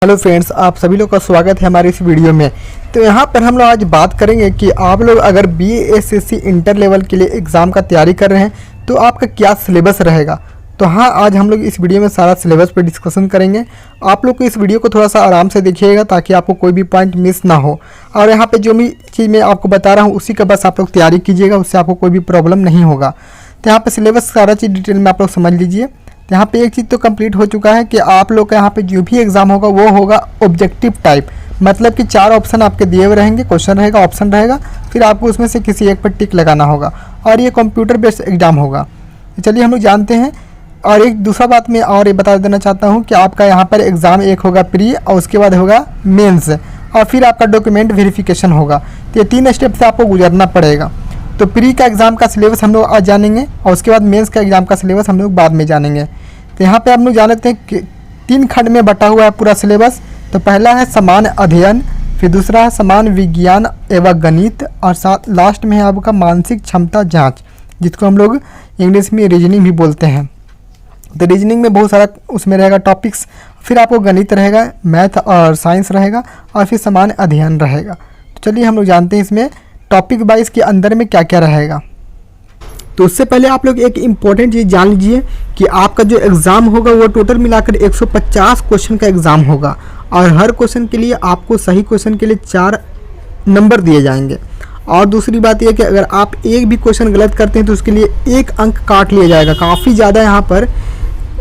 Hello friends, आप सभी लोग का स्वागत है हमारे इस वीडियो में। तो यहाँ पर हम लोग आज बात करेंगे कि आप लोग अगर BA-SSC इंटर लेवल के लिए एग्ज़ाम का तैयारी कर रहे हैं तो आपका क्या सिलेबस रहेगा। तो हाँ, आज हम लोग इस वीडियो में सारा सिलेबस पर डिस्कशन करेंगे। आप लोग को इस वीडियो को थोड़ा सा आराम से देखिएगा ताकि आपको कोई भी पॉइंट मिस ना हो। और यहाँ पर जो भी चीज़ मैं आपको बता रहा हूँ उसी का बस आप लोग तैयारी कीजिएगा, उससे आपको कोई भी प्रॉब्लम नहीं होगा। तो यहाँ पर सिलेबस सारा चीज़ डिटेल में आप लोग समझ लीजिए। यहाँ पे एक चीज़ तो कंप्लीट हो चुका है कि आप लोग का यहाँ पे जो भी एग्ज़ाम होगा वो होगा ऑब्जेक्टिव टाइप, मतलब कि 4 ऑप्शन आपके दिए हुए रहेंगे, क्वेश्चन रहेगा, ऑप्शन रहेगा, फिर आपको उसमें से किसी एक पर टिक लगाना होगा और ये कंप्यूटर बेस्ड एग्ज़ाम होगा। तो चलिए हम लोग जानते हैं। और एक दूसरा बात मैं और ये बता देना चाहता हूँ कि आपका यहाँ पर एग्ज़ाम एक होगा प्री और उसके बाद होगा मेन्स और फिर आपका डॉक्यूमेंट वेरिफिकेशन होगा। तो ये 3 स्टेप से आपको गुजरना पड़ेगा। तो प्री का एग्ज़ाम का सिलेबस हम लोग आज जानेंगे और उसके बाद मेंस का एग्ज़ाम का सिलेबस हम लोग बाद में जानेंगे। तो यहाँ पे आप लोग जान लेते हैं कि 3 खंड में बटा हुआ है पूरा सिलेबस। तो पहला है सामान्य अध्ययन, फिर दूसरा है सामान्य विज्ञान एवं गणित और साथ लास्ट में है आपका मानसिक क्षमता जाँच, जिसको हम लोग इंग्लिश में रीजनिंग भी बोलते हैं। तो रीजनिंग में बहुत सारा उसमें रहेगा टॉपिक्स, फिर आपको गणित रहेगा, मैथ और साइंस रहेगा और फिर सामान्य अध्ययन रहेगा। तो चलिए हम लोग जानते हैं इसमें टॉपिक वाइज के अंदर में क्या क्या रहेगा। तो उससे पहले आप लोग एक इम्पॉर्टेंट चीज़ जान लीजिए कि आपका जो एग्ज़ाम होगा वो टोटल मिलाकर 150 क्वेश्चन का एग्ज़ाम होगा और हर क्वेश्चन के लिए आपको सही क्वेश्चन के लिए 4 नंबर दिए जाएंगे। और दूसरी बात यह कि अगर आप एक भी क्वेश्चन गलत करते हैं तो उसके लिए 1 अंक काट लिया जाएगा। काफ़ी ज़्यादा यहाँ पर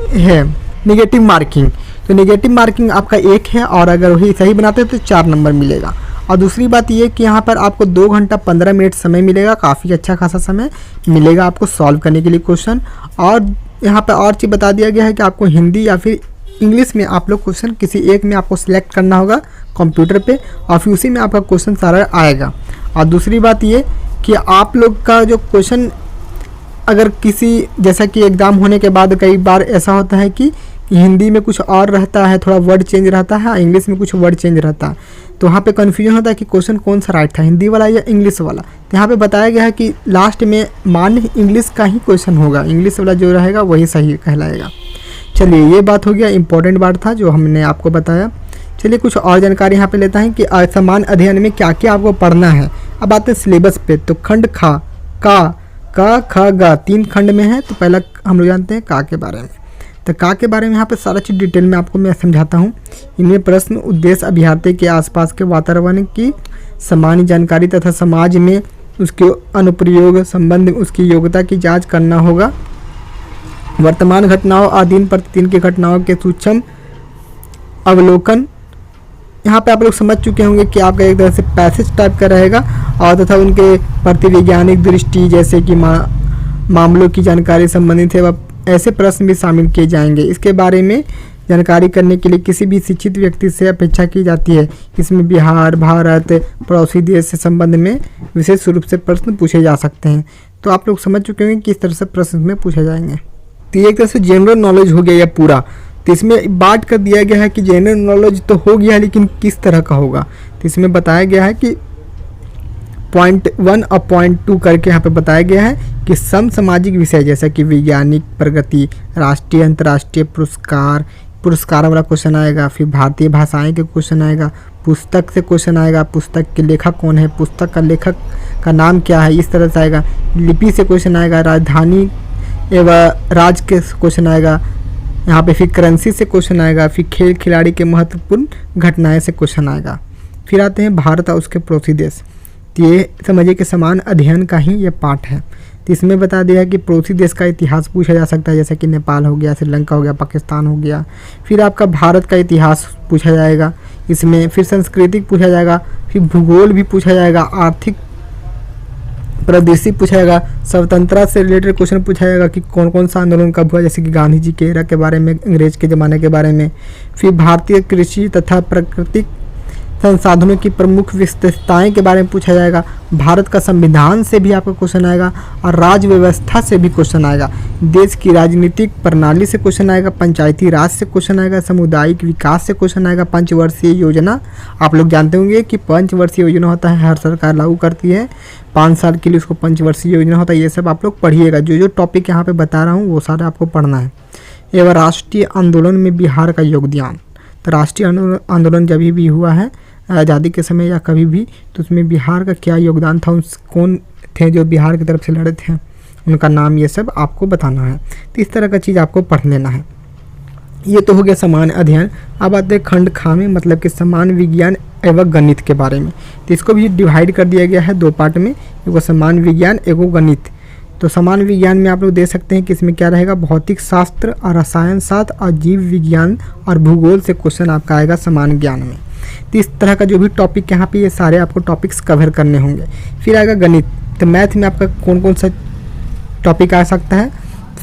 है नेगेटिव मार्किंग। तो नेगेटिव मार्किंग आपका 1 है और अगर वही सही बनाते हैं तो 4 नंबर मिलेगा। और दूसरी बात ये कि यहाँ पर आपको 2 घंटा 15 मिनट समय मिलेगा, काफ़ी अच्छा खासा समय मिलेगा आपको सॉल्व करने के लिए क्वेश्चन। और यहाँ पर और चीज़ बता दिया गया है कि आपको हिंदी या फिर इंग्लिश में आप लोग क्वेश्चन किसी एक में आपको सिलेक्ट करना होगा कंप्यूटर पे और फिर उसी में आपका क्वेश्चन सारा आएगा। और दूसरी बात ये कि आप लोग का जो क्वेश्चन अगर किसी जैसा कि एग्ज़ाम होने के बाद कई बार ऐसा होता है कि हिंदी में कुछ और रहता है, थोड़ा वर्ड चेंज रहता है, इंग्लिश में कुछ वर्ड चेंज रहता है, तो वहाँ पे कन्फ्यूजन होता है कि क्वेश्चन कौन सा राइट था, हिंदी वाला या इंग्लिश वाला। तो यहाँ पे बताया गया है कि लास्ट में मान्य इंग्लिश का ही क्वेश्चन होगा, इंग्लिश वाला जो रहेगा वही सही कहलाएगा। चलिए ये बात हो गया, इंपॉर्टेंट बात था जो हमने आपको बताया। चलिए कुछ और जानकारी यहाँ पर लेता है कि सामान्य अध्ययन में क्या क्या आपको पढ़ना है। अब आते हैं सिलेबस पे। तो खंड का ख ग 3 खंड में है। तो पहला हम लोग जानते हैं का के बारे में। तो का के बारे में यहाँ पे सारा चीज़ डिटेल में आपको मैं समझाता हूँ। इनमें प्रश्न, उद्देश्य, अभ्यर्थी के आसपास के वातावरण की सामान्य जानकारी तथा समाज में उसके अनुप्रयोग संबंध उसकी योग्यता की जांच करना होगा। वर्तमान घटनाओं और दिन प्रतिदिन की घटनाओं के सूक्ष्म अवलोकन। यहाँ पे आप लोग समझ चुके होंगे कि आपका एक तरह से पैसेज टाइप का रहेगा और तथा उनके प्रति वैज्ञानिक दृष्टि जैसे कि मामलों की जानकारी संबंधित है वह ऐसे प्रश्न भी शामिल किए जाएंगे। इसके बारे में जानकारी करने के लिए किसी भी शिक्षित व्यक्ति से अपेक्षा की जाती है। इसमें बिहार, भारत, पड़ोसी देश से संबंध में विशेष रूप से प्रश्न पूछे जा सकते हैं। तो आप लोग समझ चुके होंगे किस तरह से प्रश्न में पूछे जाएंगे। तो ये एक तरह से जनरल नॉलेज हो गया यह पूरा। तो इसमें बात कर दिया गया है कि जनरल नॉलेज तो हो गया लेकिन किस तरह का होगा। तो इसमें बताया गया है कि पॉइंट 1 और पॉइंट 2 करके यहाँ पे बताया गया है कि समसामाजिक विषय जैसा कि वैज्ञानिक प्रगति, राष्ट्रीय अंतर्राष्ट्रीय पुरस्कार वाला क्वेश्चन आएगा, फिर भारतीय भाषाएं के क्वेश्चन आएगा, पुस्तक से क्वेश्चन आएगा, पुस्तक के लेखक कौन है, पुस्तक का लेखक का नाम क्या है, इस तरह से आएगा। लिपि से क्वेश्चन आएगा, राजधानी एवं राज के क्वेश्चन आएगा, यहाँ पे फिर करेंसी से क्वेश्चन आएगा, फिर खेल खिलाड़ी के महत्वपूर्ण घटनाएं से क्वेश्चन आएगा। फिर आते हैं भारत और उसके पड़ोसी देश। तो ये समझिए कि समान अध्ययन का ही ये पार्ट है। तो इसमें बता दिया कि पड़ोसी देश का इतिहास पूछा जा सकता है, जैसे कि नेपाल हो गया, श्रीलंका हो गया, पाकिस्तान हो गया। फिर आपका भारत का इतिहास पूछा जाएगा इसमें, फिर सांस्कृतिक पूछा जाएगा, फिर भूगोल भी पूछा जाएगा, आर्थिक परिदृश्य पूछा जाएगा, स्वतंत्रता से रिलेटेड क्वेश्चन पूछा जाएगा कि कौन कौन सा आंदोलन कब हुआ, जैसे कि गांधी जी के एरा के बारे में, अंग्रेज के ज़माने के बारे में। फिर भारतीय कृषि तथा प्राकृतिक संसाधनों की प्रमुख विशेषताएं के बारे में पूछा जाएगा। भारत का संविधान से भी आपका क्वेश्चन आएगा और राज्य व्यवस्था से भी क्वेश्चन आएगा। देश की राजनीतिक प्रणाली से क्वेश्चन आएगा, पंचायती राज से क्वेश्चन आएगा, सामुदायिक विकास से क्वेश्चन आएगा, पंचवर्षीय योजना। आप लोग जानते होंगे कि पंचवर्षीय योजना होता है, हर सरकार लागू करती है, 5 साल के लिए उसको पंचवर्षीय योजना होता है। ये सब आप लोग पढ़िएगा, जो जो टॉपिक यहाँ पे बता रहा हूँ वो सारा आपको पढ़ना है। एवं राष्ट्रीय आंदोलन में बिहार का योगदान। तो राष्ट्रीय आंदोलन जब भी हुआ है आज़ादी के समय या कभी भी, तो उसमें बिहार का क्या योगदान था, उस कौन थे जो बिहार की तरफ से लड़े थे, उनका नाम, ये सब आपको बताना है। तो इस तरह का चीज़ आपको पढ़ लेना है। ये तो हो गया सामान्य अध्ययन। अब आते हैं खंड खा में, मतलब कि सामान्य विज्ञान एवं गणित के बारे में। तो इसको भी डिवाइड कर दिया गया है 2 पार्ट में, एगो सामान्य विज्ञान एगो गणित। तो सामान्य विज्ञान में आप लोग देख सकते हैं कि इसमें क्या रहेगा, भौतिक शास्त्र और रसायन शास्त्र और जीव विज्ञान और भूगोल से क्वेश्चन आपका आएगा सामान्य ज्ञान में। तो इस तरह का जो भी टॉपिक यहाँ पे, ये सारे आपको टॉपिक्स कवर करने होंगे। फिर आएगा गणित। तो मैथ में आपका कौन कौन सा टॉपिक आ सकता है,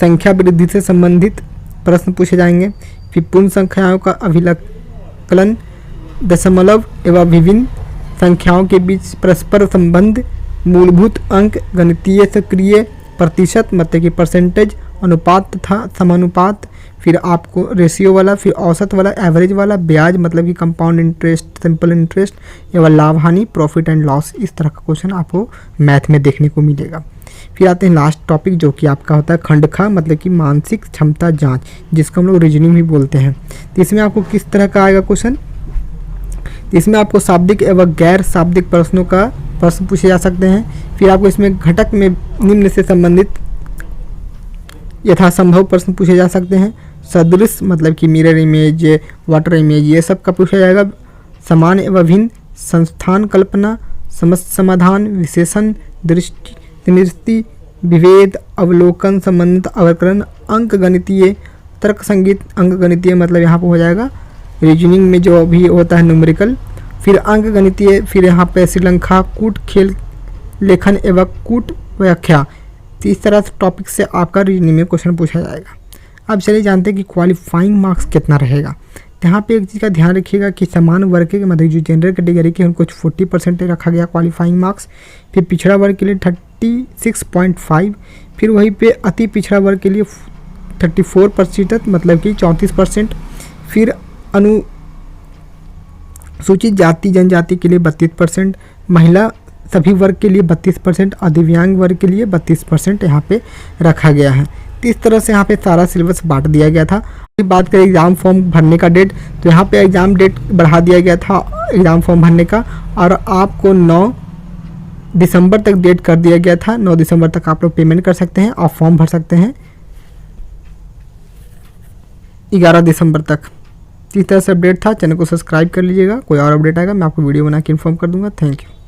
संख्या वृद्धि से संबंधित प्रश्न पूछे जाएंगे। फिर पूर्ण संख्याओं का अभिलक्षण, दशमलव एवं विभिन्न संख्याओं के बीच परस्पर संबंध, मूलभूत अंक, गणितीय सक्रिय प्रतिशत मतलब कि परसेंटेज, अनुपात तथा समानुपात। फिर आपको रेशियो वाला, फिर औसत वाला, एवरेज वाला, ब्याज मतलब कि कंपाउंड इंटरेस्ट, सिंपल इंटरेस्ट, एवं लाभ हानि, प्रॉफिट एंड लॉस। इस तरह का क्वेश्चन आपको मैथ में देखने को मिलेगा। फिर आते हैं लास्ट टॉपिक जो कि आपका होता है खंड खा, मतलब कि मानसिक क्षमता जांच, जिसको हम लोग रीजनिंग भी बोलते हैं। तो इसमें आपको किस तरह का आएगा क्वेश्चन, इसमें आपको शाब्दिक एवं गैर शाब्दिक प्रश्नों का प्रश्न पूछे जा सकते हैं। फिर आपको इसमें घटक में निम्न से संबंधित यथासंभव प्रश्न पूछे जा सकते हैं। सदृश मतलब कि मिरर इमेज, वाटर इमेज, ये सब का पूछा जाएगा। समान एवं भिन्न, संस्थान कल्पना, समस्या समाधान, विशेषण, दृष्टि, विभेद, अवलोकन, संबंधित अवकलन, अंक गणितीय, तर्क संगीत। अंक गणितीय मतलब यहाँ पर हो जाएगा रीजनिंग में जो भी होता है न्यूमेरिकल। फिर अंक गणितीय, फिर यहाँ पे श्रीलंका कूट, खेल लेखन एवं कूट व्याख्या। तो इस तरह से टॉपिक से आपका रीजनिंग में क्वेश्चन पूछा जाएगा। अब चलिए जानते हैं कि क्वालिफाइंग मार्क्स कितना रहेगा। यहाँ पे एक चीज़ का ध्यान रखिएगा कि समान वर्ग के मतलब जो जनरल कैटेगरी के उनको 40% रखा गया क्वालिफाइंग मार्क्स। फिर पिछड़ा वर्ग के लिए 36.5, फिर वहीं पे अति पिछड़ा वर्ग के लिए 34% मतलब कि 34%। फिर अनुसूचित जाति जनजाति के लिए 32%, महिला सभी वर्ग के लिए 32% और दिव्यांग वर्ग के लिए 32% यहाँ पे रखा गया है। तो इस तरह से यहाँ पे सारा सिलेबस बांट दिया गया था। फिर बात करें एग्ज़ाम फॉर्म भरने का डेट, तो यहाँ पे एग्ज़ाम डेट बढ़ा दिया गया था एग्ज़ाम फॉर्म भरने का, और आपको 9 दिसंबर तक डेट कर दिया गया था। 9 दिसंबर तक आप लोग पेमेंट कर सकते हैं और फॉर्म भर सकते हैं 11 दिसंबर तक। इस तरह से अपडेट था। चैनल को सब्सक्राइब कर लीजिएगा, कोई और अपडेट आएगा मैं आपको वीडियो बना के इन्फॉर्म कर दूंगा। Thank you.